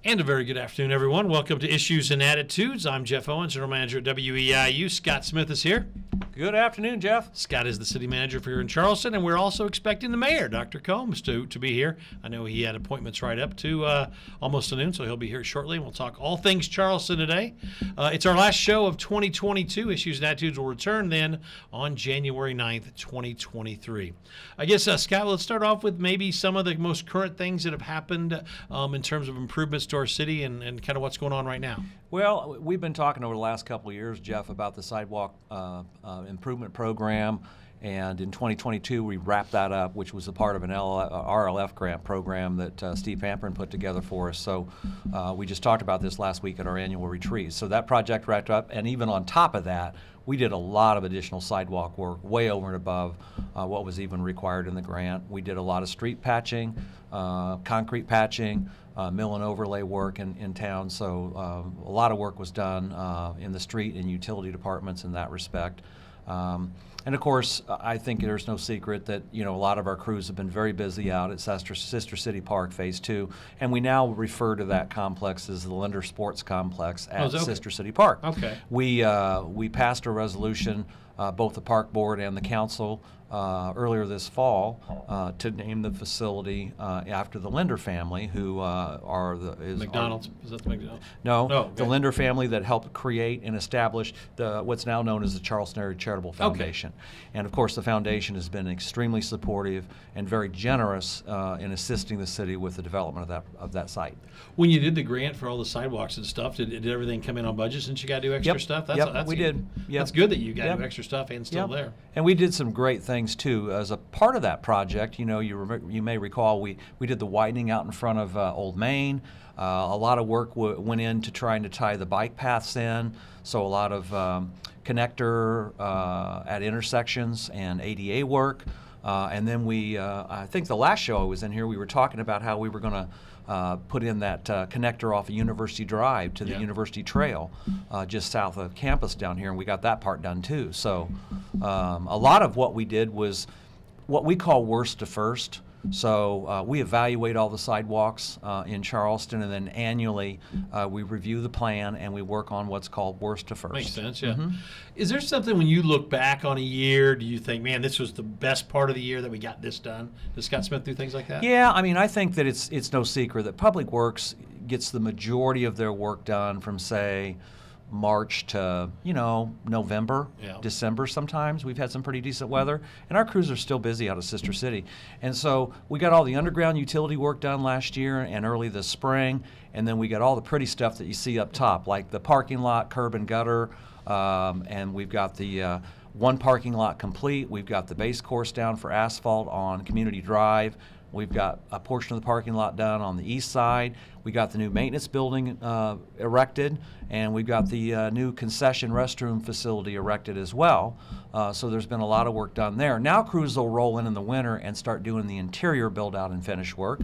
And a very good afternoon, everyone. Welcome to Issues and Attitudes. I'm Jeff Owens, General Manager at WEIU. Scott Smith is here. Good afternoon, Jeff. Scott is the city manager for here in Charleston, and we're also expecting the mayor, Dr. Combs, to be here. I know he had appointments right up to almost to noon, so he'll be here shortly. We'll talk all things Charleston today. It's our last show of 2022. Issues and Attitudes will return then on January 9th, 2023. I guess, Scott, let's start off with maybe some of the most current things that have happened in terms of improvements to our city and kind of what's going on right now. Well, we've been talking over the last couple of years, Jeff, about the sidewalk improvement program, and in 2022 we wrapped that up, which was a part of an RLF grant program that Steve Pamperin put together for us. So we just talked about this last week at our annual retreat. So that project wrapped up, and even on top of that, we did a lot of additional sidewalk work, way over and above what was even required in the grant. We did a lot of street patching, concrete patching, mill and overlay work in town. So a lot of work was done in the street and utility departments in that respect. And of course, I think there's no secret that, a lot of our crews have been very busy out at Sister City Park Phase 2, and we now refer to that complex as the Linder Sports Complex at Sister City Park. Okay. We passed a resolution, both the park board and the council, earlier this fall to name the facility after the Linder family, who McDonald's. Is that the McDonald's? No, okay. The Linder family that helped create and establish what's now known as the Charleston Area Charitable Foundation. Okay. And of course, the foundation has been extremely supportive and very generous in assisting the city with the development of that site. When you did the grant for all the sidewalks and stuff, did everything come in on budget since you got to do extra stuff? We did. Yep. That's good that you got to do extra stuff and still there. And we did some great things too. As a part of that project, you may recall we did the widening out in front of Old Main. A lot of work went into trying to tie the bike paths in, so a lot of connector at intersections and ADA work. And then I think the last show I was in here, we were talking about how we were going to put in that connector off of University Drive to the University Trail just south of campus down here, and we got that part done too. So a lot of what we did was what we call worst to first. So we evaluate all the sidewalks in Charleston, and then annually we review the plan and we work on what's called worst to first. Makes sense, yeah. Mm-hmm. Is there something when you look back on a year, do you think, man, this was the best part of the year that we got this done? Does Scott Smith do things like that? Yeah, I mean, I think that it's no secret that Public Works gets the majority of their work done from, say, March to, November, December sometimes. We've had some pretty decent weather, and our crews are still busy out of Sister City. And so we got all the underground utility work done last year and early this spring, and then we got all the pretty stuff that you see up top, like the parking lot, curb and gutter, and we've got the one parking lot complete. We've got the base course down for asphalt on Community Drive. We've got a portion of the parking lot done on the east side. We got the new maintenance building erected, and we've got the new concession restroom facility erected as well. So there's been a lot of work done there. Now crews will roll in the winter and start doing the interior build out and finish work.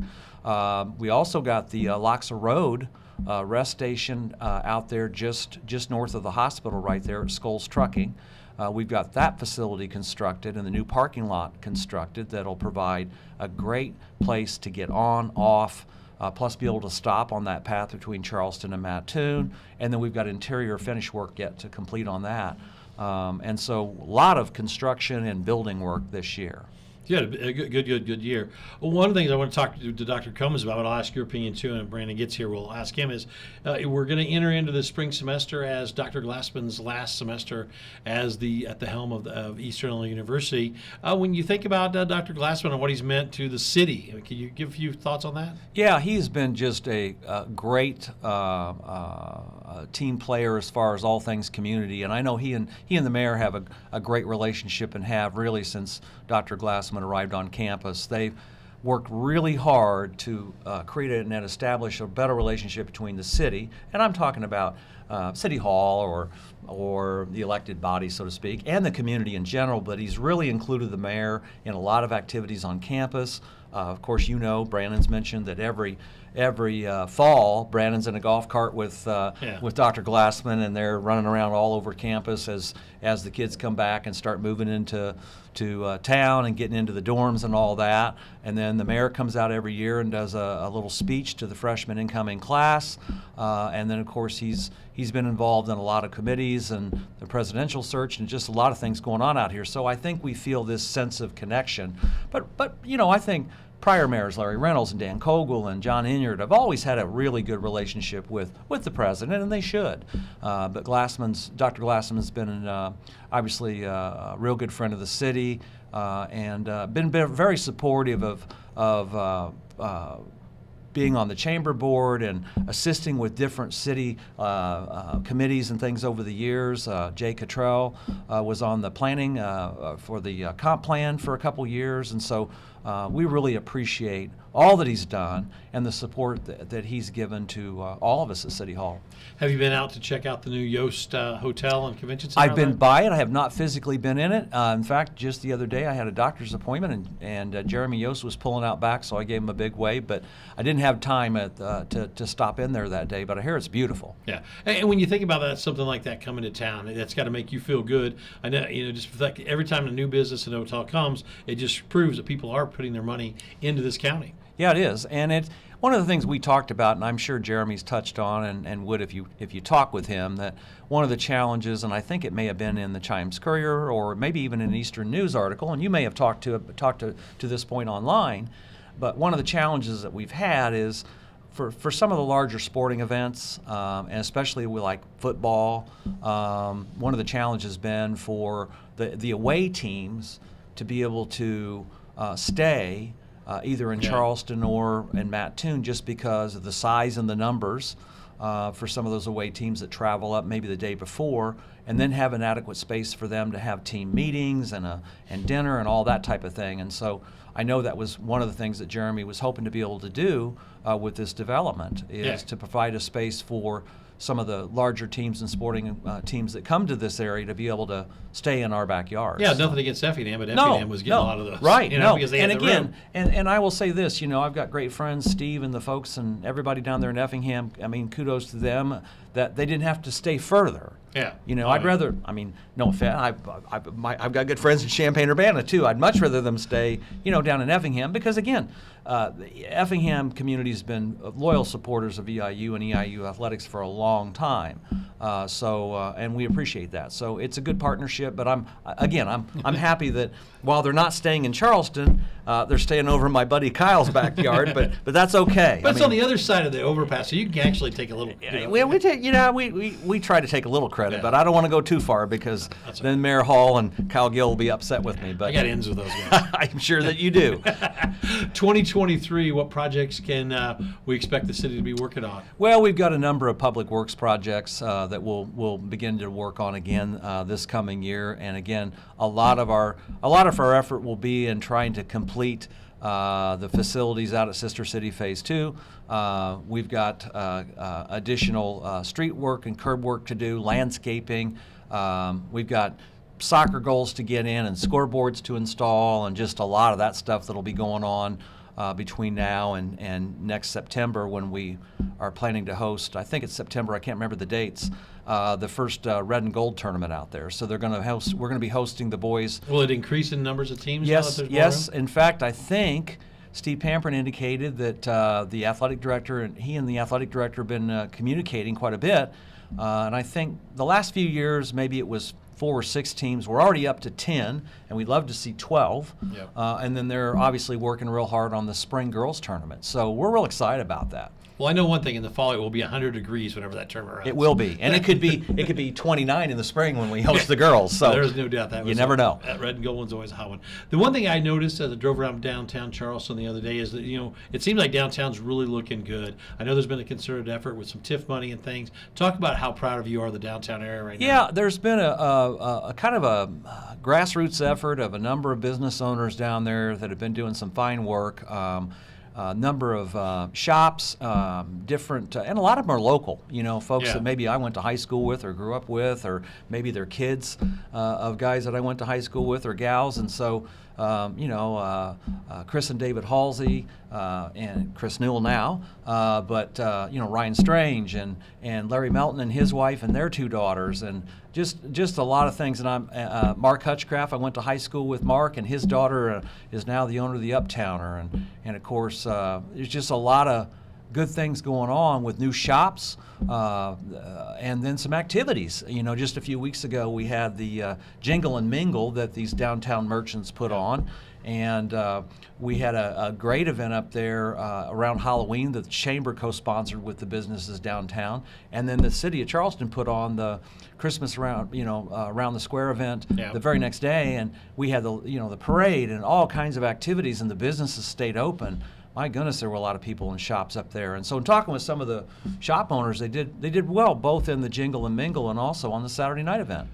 We also got the Loxa Road rest station out there just north of the hospital right there at Skulls Trucking. We've got that facility constructed and the new parking lot constructed that'll provide a great place to get on, off, plus be able to stop on that path between Charleston and Mattoon. And then we've got interior finish work yet to complete on that. And so a lot of construction and building work this year. Yeah, a good year. Well, one of the things I want to talk to Dr. Combs about, I'll ask your opinion too, and if Brandon gets here, we'll ask him, is we're going to enter into the spring semester as Dr. Glassman's last semester as at the helm of Eastern Illinois University. When you think about Dr. Glassman and what he's meant to the city, can you give a few thoughts on that? Yeah, he's been just a great team player as far as all things community, and I know he and the mayor have a great relationship and have really since Dr. Glassman arrived on campus. They've worked really hard to create and establish a better relationship between the city, and I'm talking about City Hall or the elected body, so to speak, and the community in general, but he's really included the mayor in a lot of activities on campus. Of course, Brandon's mentioned that every fall, Brandon's in a golf cart with Dr. Glassman, and they're running around all over campus as the kids come back and start moving into town and getting into the dorms and all that. And then the mayor comes out every year and does a little speech to the freshman incoming class. And then, of course, he's been involved in a lot of committees and the presidential search and just a lot of things going on out here. So I think we feel this sense of connection. But I think prior mayors, Larry Reynolds and Dan Kogel and John Inyard, have always had a really good relationship with the president, and they should. But Dr. Glassman's been obviously a real good friend of the city, and been very supportive of being on the chamber board and assisting with different city committees and things over the years. Jay Cottrell was on the planning for the comp plan for a couple years, and so we really appreciate all that he's done and the support that he's given to all of us at City Hall. Have you been out to check out the new Yost Hotel and Convention Center? I've been by it. I have not physically been in it. In fact, just the other day I had a doctor's appointment, and Jeremy Yost was pulling out back, so I gave him a big wave. But I didn't have time to stop in there that day. But I hear it's beautiful. Yeah, and when you think about that, something like that coming to town, that's got to make you feel good. I know, just like every time a new business and hotel comes, it just proves that people are putting their money into this county. Yeah, it is, and it's one of the things we talked about, and I'm sure Jeremy's touched on, and would if you talk with him, that one of the challenges, and I think it may have been in the Chimes Courier or maybe even an Eastern News article, and you may have talked to this point online, but one of the challenges that we've had is for some of the larger sporting events, and especially with like football, one of the challenges has been for the away teams to be able to stay either in Charleston or in Mattoon, just because of the size and the numbers for some of those away teams that travel up maybe the day before, and then have an adequate space for them to have team meetings and dinner and all that type of thing. And so I know that was one of the things that Jeremy was hoping to be able to do with this development, is to provide a space for some of the larger teams and sporting teams that come to this area to be able to stay in our backyard. Yeah, nothing against Effingham, but Effingham was getting a lot of those. Right, because they and had the again, room. and I will say this, I've got great friends, Steve and the folks and everybody down there in Effingham. I mean, kudos to them that they didn't have to stay further. Yeah. I'd rather, no offense, I've got good friends in Champaign-Urbana too. I'd much rather them stay, down in Effingham, because again, the Effingham community has been loyal supporters of EIU and EIU athletics for a long time. And we appreciate that. So it's a good partnership, but I'm happy that while they're not staying in Charleston, they're staying over in my buddy Kyle's backyard, but that's okay. But it's on the other side of the overpass, so you can actually take a little. We try to take a little credit, but I don't want to go too far, because then Mayor Hall and Kyle Gill will be upset with me. But I got ends with those guys. I'm sure that you do. 2023, what projects can we expect the city to be working on? Well, we've got a number of public works projects that we'll begin to work on again this coming year, and again, a lot of our effort will be in trying to complete the facilities out at Sister City Phase 2. We've got additional street work and curb work to do, landscaping. We've got soccer goals to get in and scoreboards to install, and just a lot of that stuff that'll be going on between now and next September, when we are planning to host, I think it's September, I can't remember the dates, the first red and gold tournament out there. So we're going to be hosting the boys. Will it increase in numbers of teams? Yes. In fact, I think Steve Pamprin indicated that the athletic director and the athletic director have been communicating quite a bit. And I think the last few years, maybe it was 4 or 6 teams. We're already up to 10, and we'd love to see 12. Yep. And then they're obviously working real hard on the spring girls tournament. So we're real excited about that. Well, I know one thing: in the fall it will be 100 degrees whenever that tournament runs. It will be, and it could be 29 in the spring when we host the girls. So there's no doubt that you never know. That red and gold one's always a hot one. The one thing I noticed as I drove around downtown Charleston the other day is that it seems like downtown's really looking good. I know there's been a concerted effort with some TIF money and things. Talk about how proud of you are of the downtown area right now. Yeah, there's been a kind of a grassroots effort of a number of business owners down there that have been doing some fine work. A number of shops, different, and a lot of them are local, folks that maybe I went to high school with or grew up with, or maybe they're kids of guys that I went to high school with, or gals. And so Chris and David Halsey, and Chris Newell now, but Ryan Strange and Larry Melton and his wife and their 2 daughters, and just a lot of things. And I'm Mark Hutchcraft. I went to high school with Mark, and his daughter is now the owner of the Uptowner, and of course there's just a lot of good things going on with new shops, and then some activities. Just a few weeks ago we had the Jingle and Mingle that these downtown merchants put on, and we had a great event up there around Halloween that the Chamber co-sponsored with the businesses downtown, and then the city of Charleston put on the Christmas around the square event the very next day, and we had the parade and all kinds of activities, and the businesses stayed open. My goodness, there were a lot of people in shops up there. And so in talking with some of the shop owners, they did well, both in the Jingle and Mingle and also on the Saturday night event.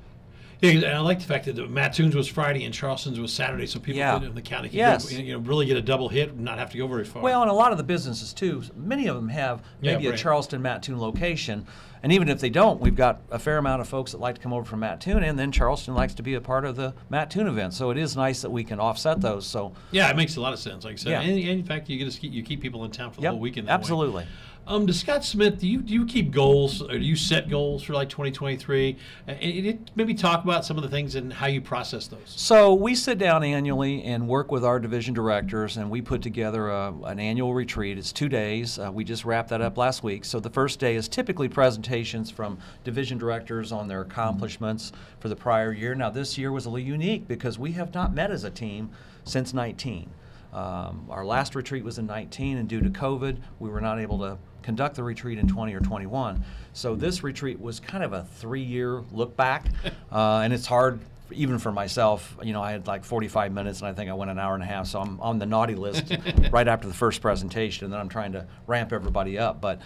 Yeah, and I like the fact that Mattoon's was Friday and Charleston's was Saturday, so people in the county could really get a double hit and not have to go very far. Well, and a lot of the businesses too, many of them have maybe a Charleston Mattoon location, and even if they don't, we've got a fair amount of folks that like to come over from Mattoon, and then Charleston likes to be a part of the Mattoon event. So it is nice that we can offset those. So yeah, it makes a lot of sense. Like I said, and in fact, you keep people in town for the whole weekend. Absolutely. To Scott Smith, do you keep goals, or do you set goals for like 2023? And maybe talk about some of the things and how you process those. So we sit down annually and work with our division directors, and we put together an annual retreat. It's 2 days. We just wrapped that up last week. So the first day is typically presentations from division directors on their accomplishments for the prior year. Now this year was a little unique because we have not met as a team since 19. Our last retreat was in 19, and due to COVID, we were not able to conduct the retreat in 20 or 21. So this retreat was kind of a 3-year look back, and it's hard even for myself. I had like 45 minutes, and I think I went an hour and a half, so I'm on the naughty list right after the first presentation, and then I'm trying to ramp everybody up. But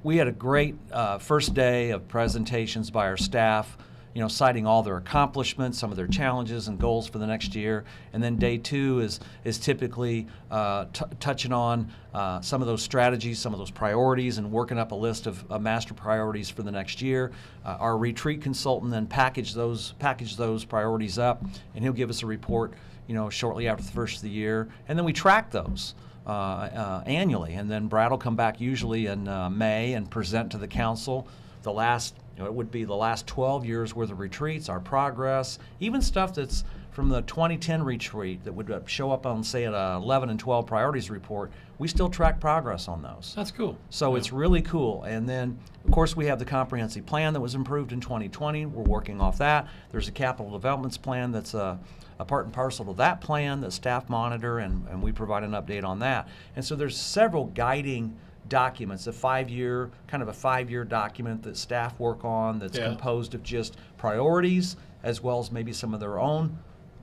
we had a great first day of presentations by our staff, citing all their accomplishments, some of their challenges and goals for the next year. And then day 2 is typically touching on some of those strategies, some of those priorities, and working up a list of master priorities for the next year. Our retreat consultant then package those priorities up, and he'll give us a report, shortly after the first of the year. And then we track those annually. And then Brad will come back usually in May and present to the council it would be the last 12 years worth of retreats, our progress, even stuff that's from the 2010 retreat that would show up on, say, an 11 and 12 priorities report. We still track progress on those. That's cool. So it's really cool. And then, of course, we have the comprehensive plan that was improved in 2020. We're working off that. There's a capital developments plan that's a part and parcel to that plan that staff monitor, and we provide an update on that. And so there's several guiding documents, a 5-year document that staff work on that's composed of just priorities as well as maybe some of their own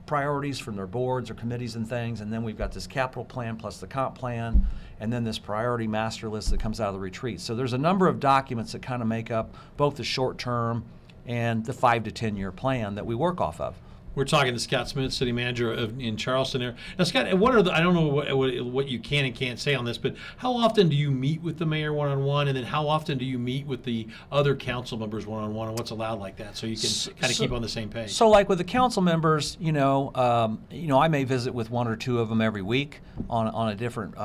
priorities from their boards or committees and things. And then we've got this capital plan plus the comp plan, and then this priority master list that comes out of the retreat. So there's a number of documents that kind of make up both the short term and the 5 to 10 year plan that we work off of. We're talking to Scott Smith, city manager in Charleston. There. Now, Scott, I don't know what you can and can't say on this, but how often do you meet with the mayor one-on-one, and then how often do you meet with the other council members one-on-one, and what's allowed like that, so you can kind of keep on the same page? So, like with the council members, I may visit with 1 or 2 of them every week on a different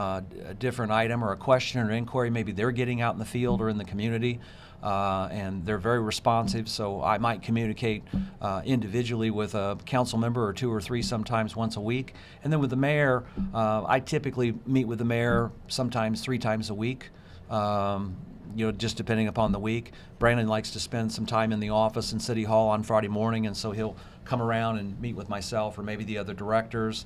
item or a question or inquiry. Maybe they're getting out in the field or in the community. And they're very responsive, so I might communicate individually with a council member or 2 or 3, sometimes once a week. And then with the mayor, I typically meet with the mayor sometimes 3 times a week, just depending upon the week. Brandon likes to spend some time in the office in City Hall on Friday morning, and so he'll come around and meet with myself or maybe the other directors.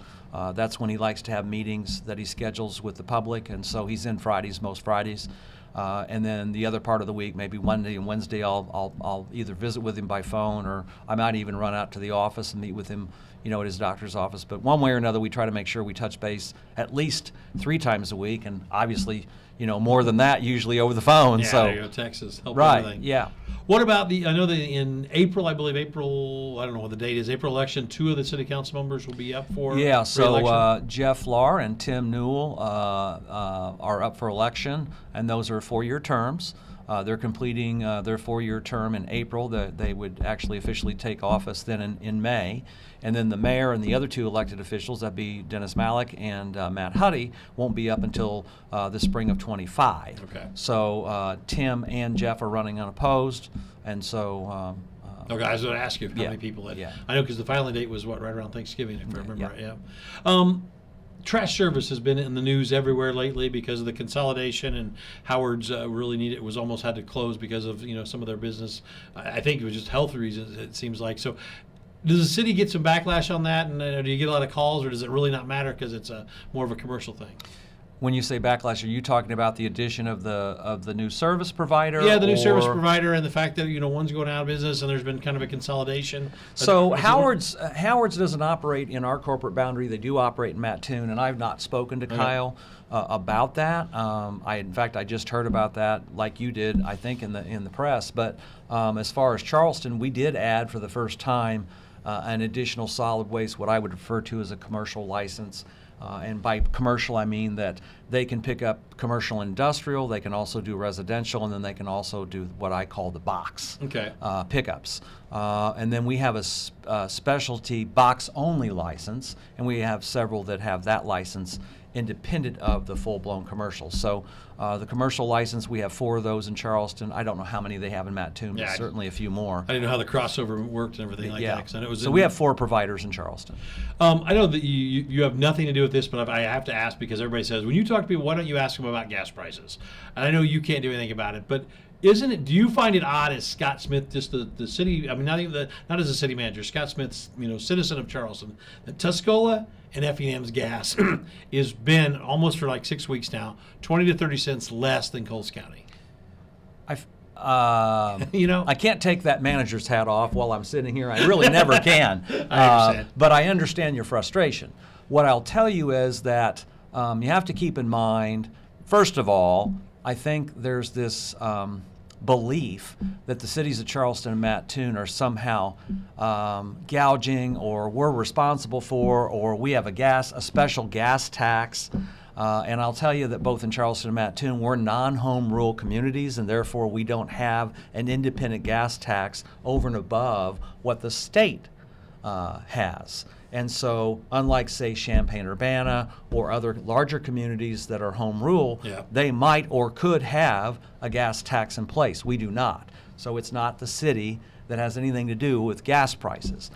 That's when he likes to have meetings that he schedules with the public, and so he's in most Fridays. And then the other part of the week, maybe Monday and Wednesday, I'll either visit with him by phone, or I might even run out to the office and meet with him, at his doctor's office. But one way or another, we try to make sure we touch base at least 3 times a week, and obviously, more than that usually over the phone. Yeah, so there you go, Texas. Help right, everything. yeah. What about I know that in April, I don't know what the date is, April election, 2 of the city council members will be up for so Jeff Lahr and Tim Newell are up for election, and those are 4-year terms. They're completing their 4-year term in April. They would actually officially take office then in May. And then the mayor and the other 2 elected officials, that'd be Dennis Malik and Matt Huddy, won't be up until the spring of 25. Okay. So Tim and Jeff are running unopposed, and so. Okay, I was going to ask you how many people had. I know because the filing date was right around Thanksgiving, if I remember right. Yeah. Trash service has been in the news everywhere lately because of the consolidation, and Howard's really needed was almost had to close because of some of their business. I think it was just health reasons. It seems like so. Does the city get some backlash on that, and do you get a lot of calls, or does it really not matter because it's more of a commercial thing? When you say backlash, are you talking about the addition of the new service provider? Yeah, the new service provider, and the fact that one's going out of business, and there's been kind of a consolidation. So Howard's doesn't operate in our corporate boundary. They do operate in Mattoon, and I've not spoken to Kyle about that. In fact, I just heard about that, like you did, I think, in the press. But as far as Charleston, we did add for the first time an additional solid waste, what I would refer to as a commercial license. And by commercial, I mean that they can pick up commercial industrial, they can also do residential, and then they can also do what I call the box pickups. And then we have a specialty box-only license, and we have several that have that license independent of the full-blown commercial. So the commercial license, we have 4 of those in Charleston. I don't know how many they have in Mattoon, but certainly a few more. I didn't know how the crossover worked and everything like that. So we have 4 providers in Charleston. I know that you have nothing to do with this, but I have to ask because everybody says, when you talk to people, why don't you ask them about gas prices? And I know you can't do anything about it, but isn't it? Do you find it odd as Scott Smith, just the city? I mean, not as a city manager, Scott Smith's citizen of Charleston, that Tuscola and Effingham's gas has been almost for like 6 weeks now, 20 to 30 cents less than Coles County. I can't take that manager's hat off while I'm sitting here. I really never can. I understand. But I understand your frustration. What I'll tell you is that you have to keep in mind, first of all, I think there's this belief that the cities of Charleston and Mattoon are somehow gouging, or we're responsible for, or we have a special gas tax. And I'll tell you that both in Charleston and Mattoon, we're non-home rule communities, and therefore we don't have an independent gas tax over and above what the state has. And so, unlike, say, Champaign-Urbana or other larger communities that are home rule, they might or could have a gas tax in place. We do not. So it's not the city that has anything to do with gas prices.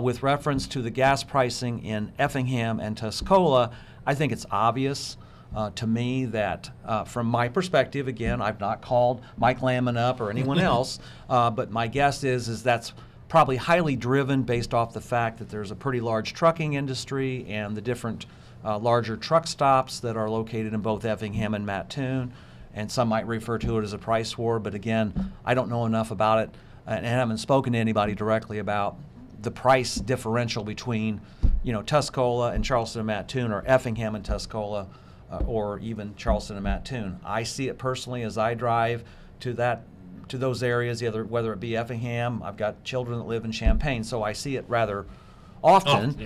With reference to the gas pricing in Effingham and Tuscola, I think it's obvious to me that from my perspective, again, I've not called Mike Lamon up or anyone else, but my guess is that's probably highly driven based off the fact that there's a pretty large trucking industry and the different larger truck stops that are located in both Effingham and Mattoon. And some might refer to it as a price war, but again, I don't know enough about it and haven't spoken to anybody directly about the price differential between, Tuscola and Charleston and Mattoon, or Effingham and Tuscola, or even Charleston and Mattoon. I see it personally as I drive to those areas, whether it be Effingham. I've got children that live in Champaign, so I see it rather often.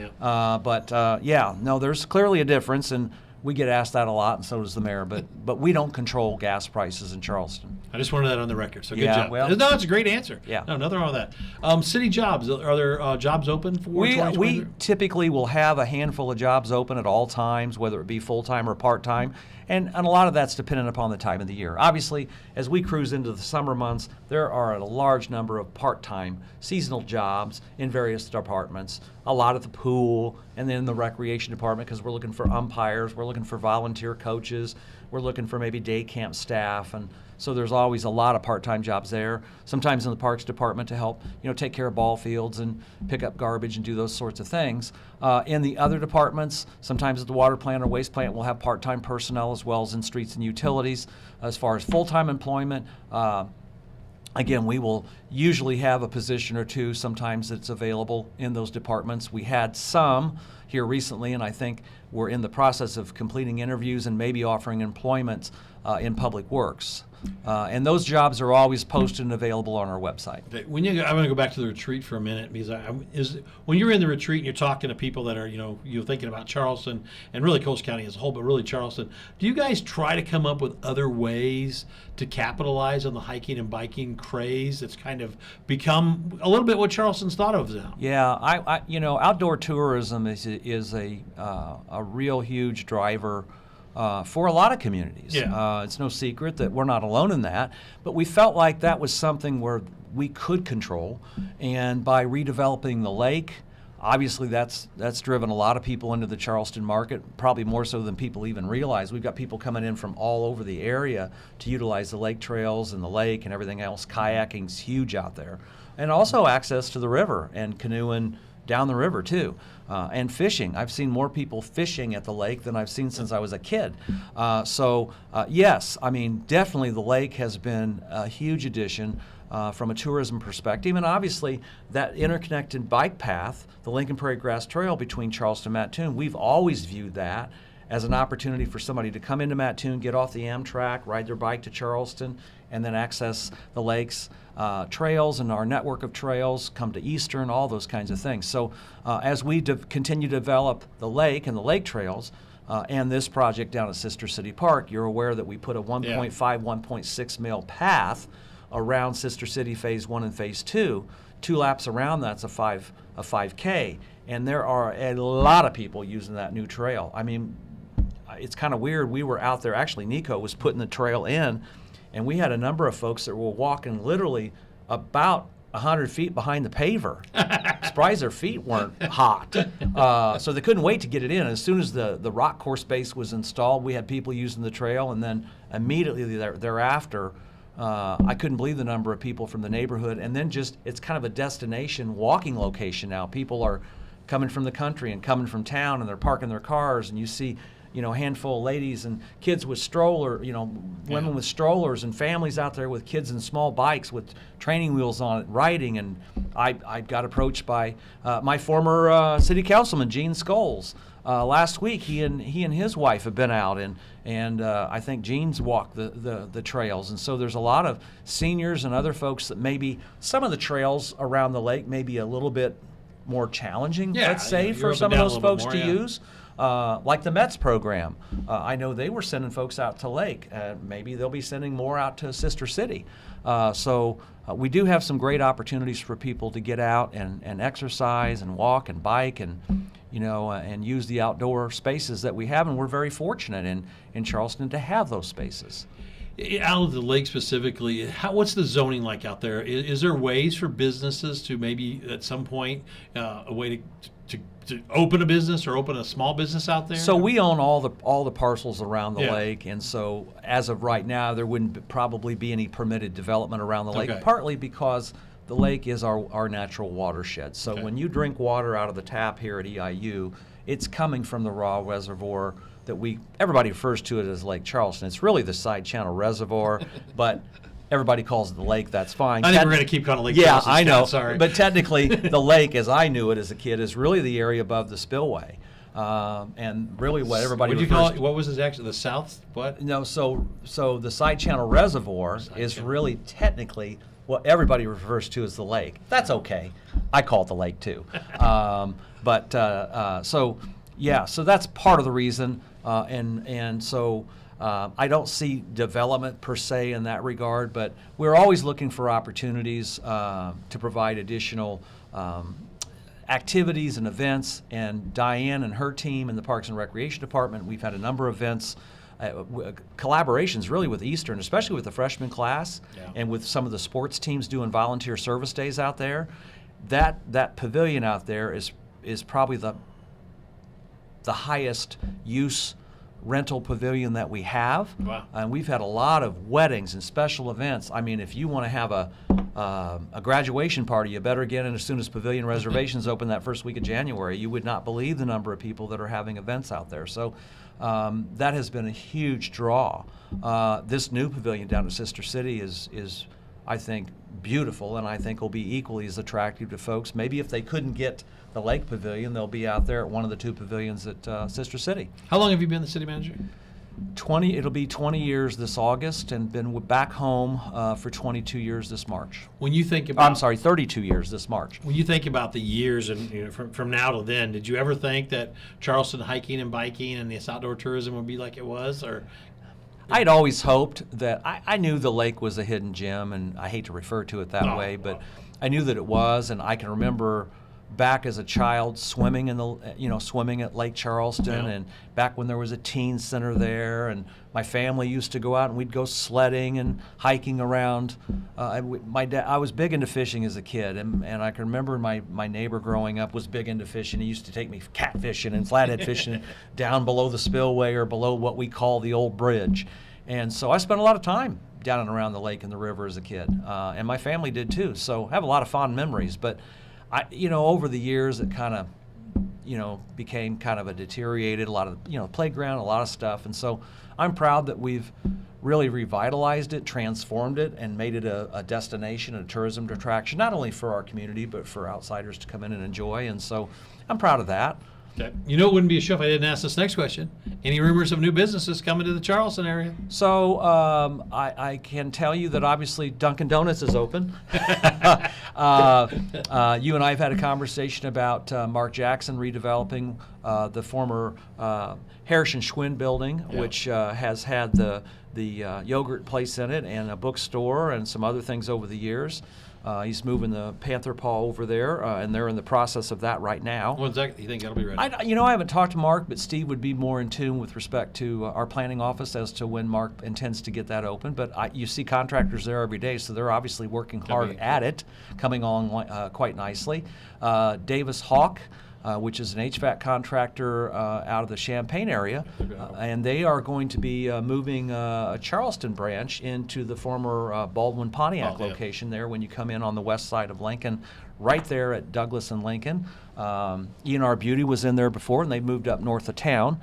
There's clearly a difference, and we get asked that a lot, and so does the mayor. But we don't control gas prices in Charleston. I just wanted that on the record. So good job. Well, no, it's a great answer. Yeah. No, nothing wrong with that. City jobs. Are there jobs open for 2020? We typically will have a handful of jobs open at all times, whether it be full-time or part-time. And a lot of that's dependent upon the time of the year. Obviously, as we cruise into the summer months, there are a large number of part-time seasonal jobs in various departments. A lot at the pool, and then the recreation department, because we're looking for umpires, we're looking for volunteer coaches, we're looking for maybe day camp staff, and so there's always a lot of part-time jobs there. Sometimes in the parks department to help, take care of ball fields and pick up garbage and do those sorts of things. In the other departments, sometimes at the water plant or waste plant, we'll have part-time personnel as well as in streets and utilities. As far as full-time employment, again, we will usually have a position or two sometimes that's available in those departments. We had some here recently, and I think we're in the process of completing interviews and maybe offering employment in Public Works. And those jobs are always posted and available on our website. Okay. I want to go back to the retreat for a minute, because when you're in the retreat and you're talking to people that are, you're thinking about Charleston and really Coles County as a whole, but really Charleston, do you guys try to come up with other ways to capitalize on the hiking and biking craze that's kind of become a little bit what Charleston's thought of now? Yeah, outdoor tourism is a real huge driver for a lot of communities. Yeah. It's no secret that we're not alone in that, but we felt like that was something where we could control, and by redeveloping the lake, obviously that's driven a lot of people into the Charleston market, probably more so than people even realize. We've got people coming in from all over the area to utilize the lake trails and the lake and everything else. Kayaking's huge out there, and also access to the river and canoeing down the river too, and fishing. I've seen more people fishing at the lake than I've seen since I was a kid. Yes, I mean, definitely the lake has been a huge addition from a tourism perspective, and obviously that interconnected bike path, the Lincoln Prairie Grass Trail between Charleston and Mattoon, we've always viewed that as an opportunity for somebody to come into Mattoon, get off the Amtrak, ride their bike to Charleston, and then access the lake's trails and our network of trails, come to Eastern, all those kinds of things. So as we continue to develop the lake and the lake trails, and this project down at Sister City Park, you're aware that we put a 1.5, 1.6 mile path around Sister City Phase 1 and Phase 2. 2 laps around that's a 5K, and there are a lot of people using that new trail. I mean, it's kind of weird. We were out there, actually Nico was putting the trail in, and we had a number of folks that were walking literally about 100 feet behind the paver. Surprised their feet weren't hot. So they couldn't wait to get it in. As soon as the rock course base was installed, we had people using the trail, and then immediately thereafter, I couldn't believe the number of people from the neighborhood. And then it's kind of a destination walking location now. People are coming from the country and coming from town, and they're parking their cars, and you see a handful of ladies and kids with women with strollers, and families out there with kids and small bikes with training wheels on it, riding. And I got approached by my former city councilman, Gene Scholes. Last week, he and his wife have been out, and I think Gene's walked the trails. And so there's a lot of seniors and other folks that maybe some of the trails around the lake may be a little bit more challenging, let's say, for some of those folks to use. Like the Mets program. I know they were sending folks out to Lake. Maybe they'll be sending more out to Sister City. So we do have some great opportunities for people to get out and exercise and walk and bike and use the outdoor spaces that we have. And we're very fortunate in Charleston to have those spaces. Out of the lake specifically, what's the zoning like out there? Is there ways for businesses to maybe at some point a way to open a business or open a small business out there? So we own all the parcels around the lake, and so as of right now, there wouldn't probably be any permitted development around the lake. Okay. Partly because the lake is our natural watershed. So when you drink water out of the tap here at EIU, it's coming from the raw reservoir that everybody refers to it as Lake Charleston. It's really the side channel reservoir, but everybody calls it the lake. That's fine. I think we're going to keep calling it Lake Charleston. Yeah, I know. Sorry. But technically, the lake, as I knew it as a kid, is really the area above the spillway. And really what everybody What did you call it? What was it actually? The south? What? No, so the side channel rereservoir is really technically what everybody refers to as the lake. That's okay. I call it the lake too. So that's part of the reason. And so I don't see development per se in that regard, but we're always looking for opportunities to provide additional activities and events. And Diane and her team in the Parks and Recreation Department, we've had a number of events, collaborations really with Eastern, especially with the freshman class and with some of the sports teams doing volunteer service days out there. That pavilion out there is probably the highest use rental pavilion that we have. Wow. And we've had a lot of weddings and special events. I mean, if you want to have a graduation party, you better get in as soon as pavilion reservations open that first week of January. You would not believe the number of people that are having events out there. So that has been a huge draw. This new pavilion down at Sister City is I think, beautiful, and I think will be equally as attractive to folks. Maybe if they couldn't get the Lake Pavilion, they'll be out there at one of the 2 pavilions at Sister City. How long have you been the city manager? It'll be 20 years this August, and been back home for 22 years this March. When you think about, I'm sorry, 32 years this March. When you think about the years and from now to then, did you ever think that Charleston hiking and biking and this outdoor tourism would be like it was, or? I'd always hoped that I knew the lake was a hidden gem, and I hate to refer to it that way, but I knew that it was, and I can remember back as a child swimming swimming at Lake Charleston, and back when there was a teen center there, and my family used to go out and we'd go sledding and hiking around. I was big into fishing as a kid, and I can remember my neighbor growing up was big into fishing. He used to take me catfishing and flathead fishing down below the spillway or below what we call the old bridge. And so I spent a lot of time down and around the lake and the river as a kid, and my family did too. So I have a lot of fond memories, but over the years, it kind of, became kind of a deteriorated, a lot of, playground, a lot of stuff. And so I'm proud that we've really revitalized it, transformed it, and made it a destination, a tourism attraction, not only for our community, but for outsiders to come in and enjoy. And so I'm proud of that. Okay. It wouldn't be a show if I didn't ask this next question. Any rumors of new businesses coming to the Charleston area? So I can tell you that obviously Dunkin' Donuts is open. You and I have had a conversation about Mark Jackson redeveloping the former Harrison Schwinn building, which has had the yogurt place in it and a bookstore and some other things over the years. He's moving the Panther Paw over there, and they're in the process of that right now. When's that? You think that'll be ready? I haven't talked to Mark, but Steve would be more in tune with respect to our planning office as to when Mark intends to get that open. But you see contractors there every day, so they're obviously working hard at it, coming on quite nicely. Davis Hawk, which is an HVAC contractor out of the Champaign area, and they are going to be moving a Charleston branch into the former Baldwin Pontiac location there when you come in on the west side of Lincoln, right there at Douglas and Lincoln. E&R Beauty was in there before, and they moved up north of town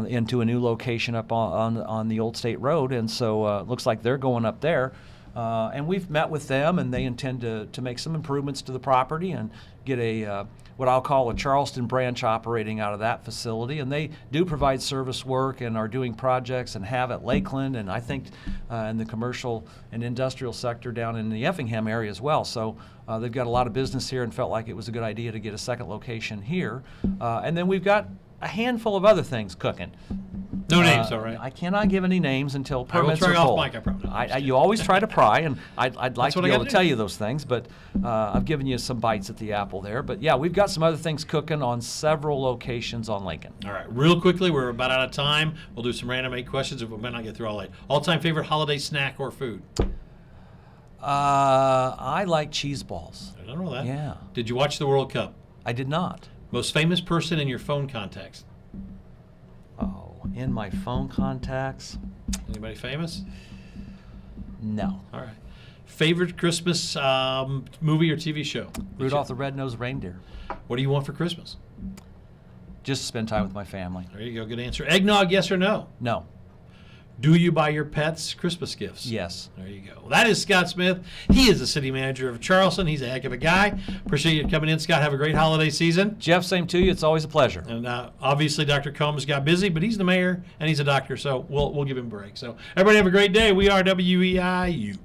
into a new location up on the Old State Road, and so it looks like they're going up there. And we've met with them, and they intend to make some improvements to the property and get a what I'll call a Charleston branch operating out of that facility. And they do provide service work and are doing projects and have at Lakeland, and I think in the commercial and industrial sector down in the Effingham area as well. So they've got a lot of business here and felt like it was a good idea to get a second location here. And then we've got a handful of other things cooking. No names, all right. I cannot give any names until permits are pulled. pulled. Off mic, I promise. You always try to pry, and I'd like to be able to do. tell you those things, but I've given you some bites at the apple there. But yeah, we've got some other things cooking on several locations on Lincoln. All right, real quickly, we're about out of time. We'll do some random 8 questions if we might not get through all 8. All-time favorite holiday snack or food? I like cheese balls. I don't know that. Yeah. Did you watch the World Cup? I did not. Most famous person in your phone contacts? Oh, in my phone contacts? Anybody famous? No. All right. Favorite Christmas movie or TV show? Rudolph the Red-Nosed Reindeer. What do you want for Christmas? Just spend time with my family. There you go. Good answer. Eggnog, yes or no? No. Do you buy your pets Christmas gifts? Yes. There you go. Well, that is Scott Smith. He is the city manager of Charleston. He's a heck of a guy. Appreciate you coming in, Scott. Have a great holiday season. Jeff, same to you. It's always a pleasure. And obviously, Dr. Combs got busy, but he's the mayor and he's a doctor, so we'll give him a break. So everybody have a great day. We are WEIU.